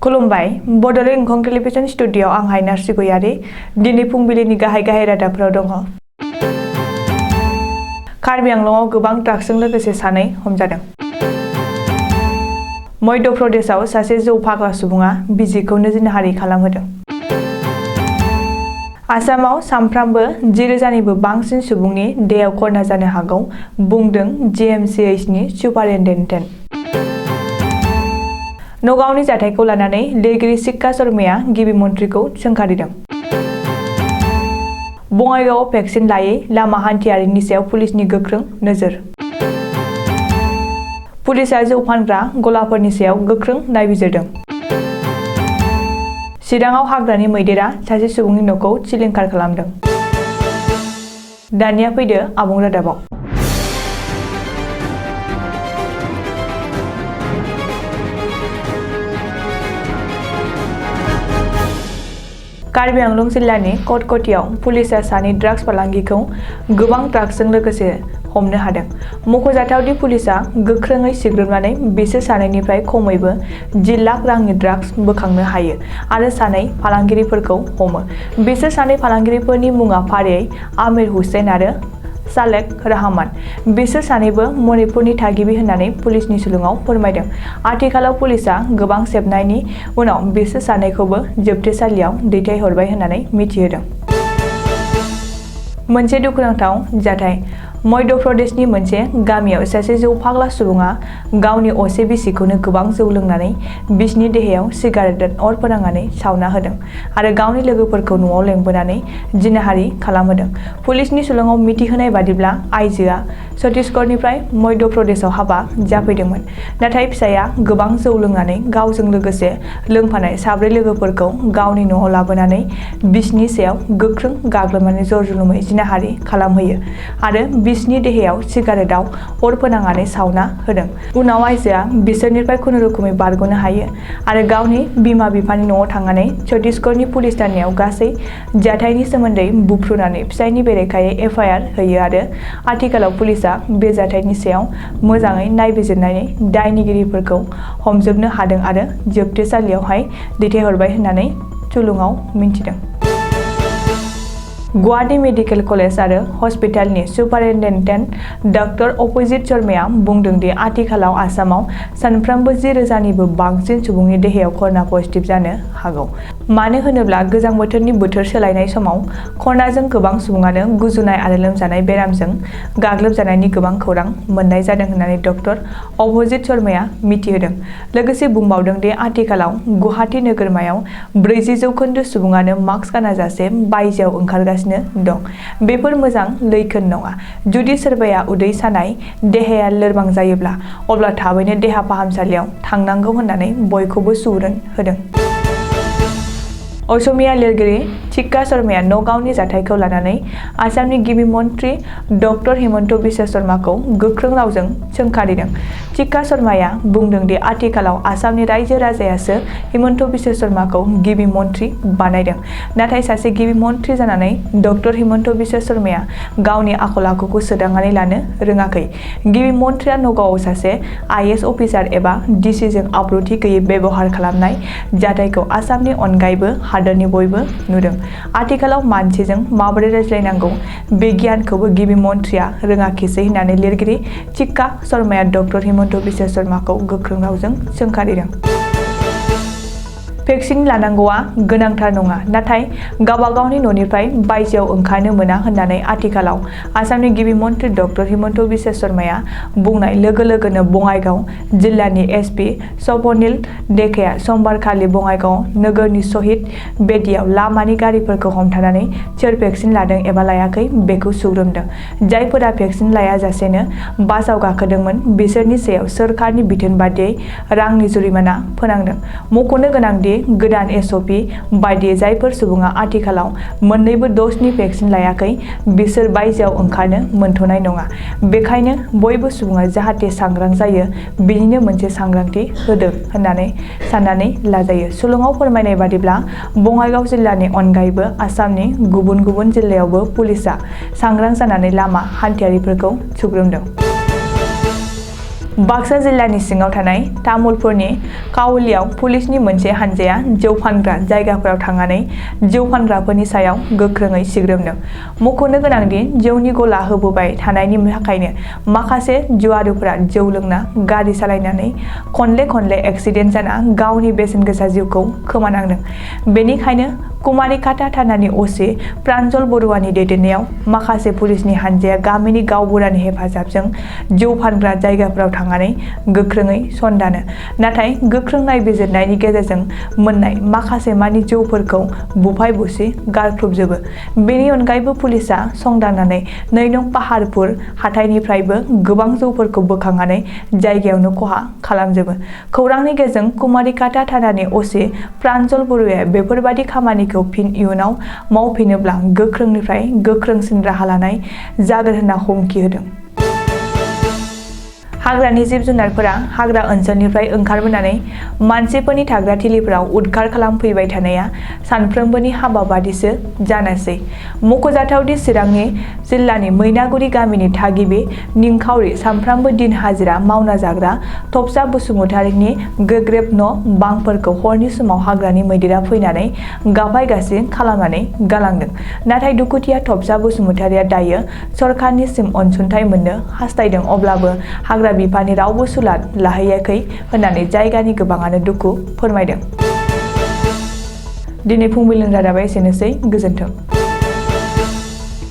खुलुमबाय बडोलेण्ड एंखं television studio आं हायनार्सि गयारि दिनै फुंबिलिनि गाहाय रादाबफोराव दङ। कार्बि आंलंआव गोबां ड्राग्सजों लोगोसे सानै हमजादों। मध्य प्रदेशआव सासे जौ फाग्ला सुबुङा बिजिखौ नोजिरहारि खालामहोदों। आसामाव सानफ्रामबो 10,000निबो बांसिन सुबुंनि देहायाव कर'ना जानो हागौ बुंदों जिएमसिएइचनि सुपारिनटेन्डेन्ट। नगावनि जाथायखौ लानानै लिरगिरि चिक्का शर्माया गिबि मन्थ्रिखौ सोंखारिदों। बङाइगावआव भेक्सिन लायै लामा हान्थियारिनि सायाव पुलिसनि गोख्रों नोजोर। पुलिसआ जौ फानग्रा गलाफोरनि सायाव गोख्रों नायबिजिरदों। चिराङाव हाग्रानि मैदेरा सासे सुबुंनि न'खौ सिलिंखार खालामदों। दानिया फैदो आबुं रादाबाव। कार्बि आंलं जिल्लानि कटकटियाव पुलिसआ सानै ड्राग्स फालांगिखौ गोबां ड्राग्सजों लोगोसे हमनो हादों। मख'जाथावदि पुलिसआ गोख्रोङै सिग्रोमनानै बिसोर सानैनिफ्राय खमैबो 10 लाख रांनि ड्राग्स बोखांनो हायो आरो सानै फालांगिरिफोरखौ हमो। बिसोर सानै फालांगिरिफोरनि मुङा फारियै आमिर हुसैन आरो सालेक रहमान। बिसोर सानैबो मणिपुरनि थागिबि होननानै पुलिसनि सुलुङाव फोरमायदों। आथिखालाव पुलिसआ गोबां सेबनायनि उनाव बिसोर सानैखौबो जोबथेसालियाव दैथायहरबाय होननानै मिथिहोदों। मोनसे दुखुनांथाव जाथाय मध्य प्रदेशनि मोनसे गामियाव सासे जौ फाग्ला सुबुङा गावनि असे बिसिखौनो गोबां जौ लोंनानै बिसिनि देहायाव सिगारेट अर फोनांनानै सावना होदों आरो गावनि लोगोफोरखौ न'आव लेंबोनानै जिनाहारि खालामहोदों। पुलिसनि सुलुङाव मिथिहोनाय बादिब्ला आइजोआ छत्तीसगढ़निफ्राय मध्य प्रदेशआव हाबा जाफैदोंमोन। नाथाय फिसाया गोबां जौ लोंनानै गावजों लोगोसे लोंफानाय 4 लोगोफोरखौ गावनि न'आव लाबोनानै बिसिनि सायाव गोख्रों गाग्लोबनानै जर-जुलुमै जिनाहारि खालामहोयो आरो बिसिनि देहायाव सिगारेटआव अर फोनांनानै सावना होदों। उनाव आइजोआ बिसोरनिफ्राय खुनुरुखुमै बारग'नो हायो आरो गावनि बिमा-बिफानि न'आव थांनानै छत्तीसगढ़नि पुलिस थानायाव गासै जाथायनि सोमोन्दै बुफ्रुनानै फिसायनि बेरेखायै एफआइआर होयो आरो आथिखालाव पुलिसआ बे जाथायनि सायाव मोजाङै नायबिजिरनानै दायनिगिरिफोरखौ हमजोबनो हादों आरो जोबथेसालियावहाय दैथायहरबाय होननानै सुलुङाव मिन्थिदों। गुवाहाटी मेडिकेल कलेज आरो हस्पिटालनि सुपारिनटेन्डेन्ट डक्टर अभिजित शर्माया बुंदों दि आथिखालाव आसामाव सानफ्रोमबो 10,000निबो बांसिन सुबुंनि देहायाव कर'ना पजिटिभ जानो हागौ। मानो होनोब्ला गोजां बोथोरनि बोथोर सोलायनाय समाव कर'नाजों गोबां सुबुङानो गुजुनाय आरो लोमजानाय बेरामजों गाग्लोबजानायनि गोबां खौरां मोननाय जादों होननानै डक्टर अभिजित शर्माया मिथिहोदों। लोगोसे बुंबावदों दि आथिखालाव गुवाहाटी नोगोरमायाव 40% सुबुङानो मास्क गानाजासे बायजोआव ओंखारगासिनो दं। बेफोर मोजां लैखोन नङा। जुदि सोरबाया उदै सानाय, देहाया लोरबां जायोब्ला अब्ला थाबैनो देहा फाहामसालियाव थांनांगौ होननानै बयखौबो सुबुरुन होदों। असमिया लिरगिरि चिक्का शर्माया नगावनि जाथायखौ लानानै आसामनि गिबि मन्थ्रि डक्टर हिमन्त बिश्व शर्माखौ गोख्रों रावजों सोंखारिदों। चिक्का शर्माया बुंदों दि आथिखालाव आसामनि रायजो राजायासो हिमन्त बिश्व शर्माखौ गिबि मन्थ्रि बानायदों। नाथाय सासे गिबि मन्थ्रि जानानै डक्टर हिमन्त बिश्व शर्माया गावनि आखल-आखुखौ सोदांनानै लानो रोङाखै। गिबि मन्थ्रिया नगावआव सासे आइएएस अफिसार एबा डिसिजों आब्रुथि गैयै बेबहार खालामनाय जाथायखौ आसामनि अनगायैबो हादोरनि बयबो नुदों। आथिखालाव मानसिजों माबोरै रायज्लायनांगौ बे गियानखौबो गिबि मन्थ्रिया रोङाखिसै होननानै लिरगिरि चिक्का शर्माया डक्टर हिमन्त बिश्व शर्माखौ गोख्रों रावजों सोंखारिदों। भेक्सिन लानांगौआ गोनांथार नङा, नाथाय गावबा गावनि न'निफ्राय बायजोआव ओंखारनो मोना होननानै आथिखालाव आसामनि गिबि मन्थ्रि डक्टर हिमन्त बिश्व शर्माया बुंनाय लोगो लोगोनो बङाइगाव जिल्लानि एसपि स्वप्निल डेकाया समबारखालि बङाइगाव नोगोरनि शहीद बेदियाव लामानि गारिफोरखौ हमथानानै सोर भेक्सिन लादों एबा लायाखै बेखौ सुग्रोमदों। जायफोरा भेक्सिन लायाजासेनो बासआव गाखोदोंमोन बिसोरनि सायाव सोरखारनि बिथोन बादियै रांनि जुरिमाना फोनांदों। मख'नो गोनांदि गोदान एसअपि बायदियै जायफोर सुबुङा आथिखालाव मोन्नैबो ड'जनि भेक्सिन लायाखै बिसोर बायजोआव ओंखारनो मोनथ'नाय नङा। बेखायनो बयबो सुबुङा जाहाथे सांग्रां जायो बिनिनो मोनसे सांग्रांथि होदों होननानै साननानै लाजायो। सुलुङाव फोरमायनाय बादिब्ला बङाइगाव जिल्लानि अनगायैबो आसामनि गुबुन गुबुन जिल्लायावबो पुलिसआ सांग्रां जानानै लामा हान्थियारिफोरखौ सुग्रोमदों। बाक्सा जिल्लानि सिङाव थानाय तामुलपुरनि काउलियाव पुलिसनि मोनसे हानजाया जौ फानग्रा जायगाफोराव थांनानै जौ फानग्राफोरनि सायाव गोख्रोङै सिग्रोमदों। मख'नो गोनांदि जौनि गला होबोबाय थानायनि थाखायनो माखासे जुआरिफोरा जौ लोंना गारि सालायनानै खनले एक्सिडेन्ट जाना गावनि बेसेन गोसा जिउखौ खोमानांदों। बेनिखायनो कुमारिकाटा थानानि असि प्रान्जल बरुवानि दैदेननायाव माखासे पुलिसनि हानजाया गामिनि गावबुरानि हेफाजाबजों जौ फानग्रा जायगाफोराव थांनानै गोख्रोङै सन्धानो। नाथाय गोख्रों नायबिजिरनायनि गेजेरजों मोननाय माखासे मानि जौफोरखौ बुफाय बुसि गारख्रुबजोबो। बेनि अनगायैबो पुलिसा संदाननानै 2 नं पाहारपुर हाथाइनिफ्रायबो गोबां जौफोरखौ बोखांनानै जायगायावनो खहा खालामजोबो। खौरांनि गेजेरजों कुमारिकाटा थानानि असि प्रान्जल बरुवाया बेफोरबादि खामानिखौ फिन इयुनाव मावफिनोब्ला गोख्रोंनिफ्राय गोख्रोंसिन राहा लानाय जागोन होनना हुमखि होदों। हाग्रानि जिब जुनारफोरा हाग्रा ओनसोलनिफ्राय ओंखारबोनानै मानसिफोरनि थाग्रा थिलिफोराव उदखार खालामफैबाय थानाया सानफ्रोमबोनि हाबा बादिसो जानोसै। मख'जाथावदि चिरांनि जिल्लानि मैनागुरि गामिनि थागिबि निखावरि सानफ्रामबो दिन हाजिरा मावना जाग्रा थफसा बसुमतारिनि गोग्रेब न' बांफोरखौ हरनि समाव हाग्रानि मैदेरा फैनानै गाफाय गासि खालामनानै गालांदों। नाथाय दुखुथिया थफसा बसुमतारिया दायो सरकारनिसिम अनसुंथाइ मोननो हास्थायदों, अब्लाबो हाग्रा बिफाननि रावबो सुलाद लाहैयाखै होननानै जायगानि गोबाङानो दुखु फोरमायदों। दिनै फुंबिलिनि रादाबा एसेनोसै। गोजोन्थों।